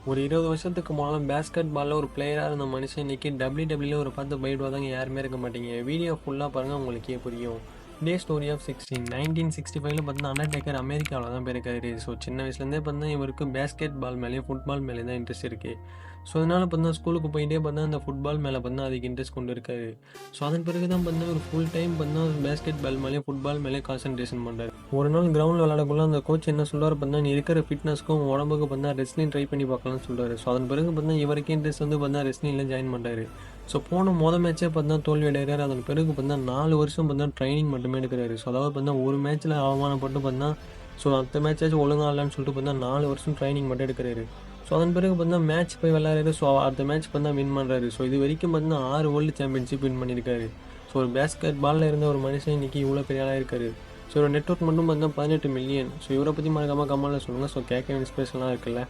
ஒரு 20 வருஷத்துக்கு முன்னால பேஸ்கெட் பால்ல ஒரு பிளேயராக இருந்த மனுஷன் இன்னைக்கு டபிள்யூடபிள்யூல ஒரு பார்த்து பயப்படுவாதாங்க யாருமே இருக்க மாட்டீங்க. வீடியோ ஃபுல்லாக பாருங்கள் உங்களுக்கே புரியும். டே ஸ்டோரி ஆஃப் 1965 பார்த்தீங்கன்னா அண்டர்டேக்கர் அமெரிக்காவில் தான் போயிருக்காரு. ஸோ சின்ன வயசுலேருந்தே பார்த்தீங்கன்னா இவருக்கு பேஸ்கெட் பால் மேலேயும் ஃபுட்பால் மேலே தான் இன்ட்ரெஸ்ட் இருக்குது. ஸோ அதனால் பார்த்தீங்கன்னா ஸ்கூலுக்கு போயிட்டே பார்த்தீங்கன்னா அந்த ஃபுட்பால் மேலே பார்த்தீங்கன்னா அதுக்கு இன்ட்ரெஸ்ட் கொண்டு இருக்காரு. ஸோ அதன் பிறகு தான் பார்த்தீங்கன்னா ஒரு ஃபுல் டைம் பார்த்தீங்கன்னா பேஸ்கெட் பால் மேலேயும் ஃபுட்பால் மேலே கான்சன்ட்ரேஷன் பண்ணுறாரு. ஒரு நாள் கிரவுண்டில் விளையாடக்குள்ள அந்த கோச் என்ன சொல்கிறார் பார்த்தீங்கன்னா, நீ இருக்கிற ஃபிட்னஸ்க்கும் உடம்புக்கு பார்த்தீங்கன்னா ரெஸ்லிங் ட்ரை பண்ணி பார்க்கலாம்னு சொல்கிறாரு. ஸோ அதன் பிறகு பார்த்தீங்கன்னா இவருக்கே இன்ட்ரெஸ்ட் வந்து பார்த்தீங்கன்னா ரெஸ்லிங்கில் ஜாயின் பண்ணுறாரு. ஸோ போன மேட்ச்சே பார்த்தீங்கன்னா தோல்வி அடைகிறாரு. அதன் பிறகு பார்த்தீங்கன்னா 4 வருஷம் பார்த்தீங்கன்னா ட்ரைனிங் மட்டுமே எடுக்கிறாரு. ஸோ அதாவது பார்த்தீங்கன்னா ஒரு மேட்ச்சில் அவமானப்பட்டு பார்த்தீங்கன்னா ஸோ அடுத்த மேட்சாச்சும் ஒழுங்காக இல்லைன்னு சொல்லிட்டு பார்த்தீங்கன்னா 4 வருஷம் ட்ரைனிங் மட்டும் எடுக்கிறாரு. ஸோ அதன் பிறகு பார்த்தீங்கன்னா மேட்ச் போய் விளையாடுறாரு. ஸோ அடுத்த மேட்ச் பார்த்தீங்கன்னா வின் பண்ணுறாரு. ஸோ இது வரைக்கும் பார்த்தீங்கன்னா 6 வேர்ல்டு சாம்பியன்ஷிப் வின் பண்ணியிருக்காரு. ஸோ ஒரு பேஸ்கெட் பாலில் இருந்த ஒரு மனுஷன் இன்றைக்கி இவ்வளோ பெரிய ஆளாக இருக்காரு. ஸோ ஒரு நெட்வொர்க் மட்டும் பார்த்தீங்கன்னா 18 மில்லியன். ஸோ இவரை பற்றி மறக்காமல் கமெண்ட்டில் சொல்லுங்கள். ஸோ கேட்க இன்ஸ்பிரேஷனாக இருக்குல்ல.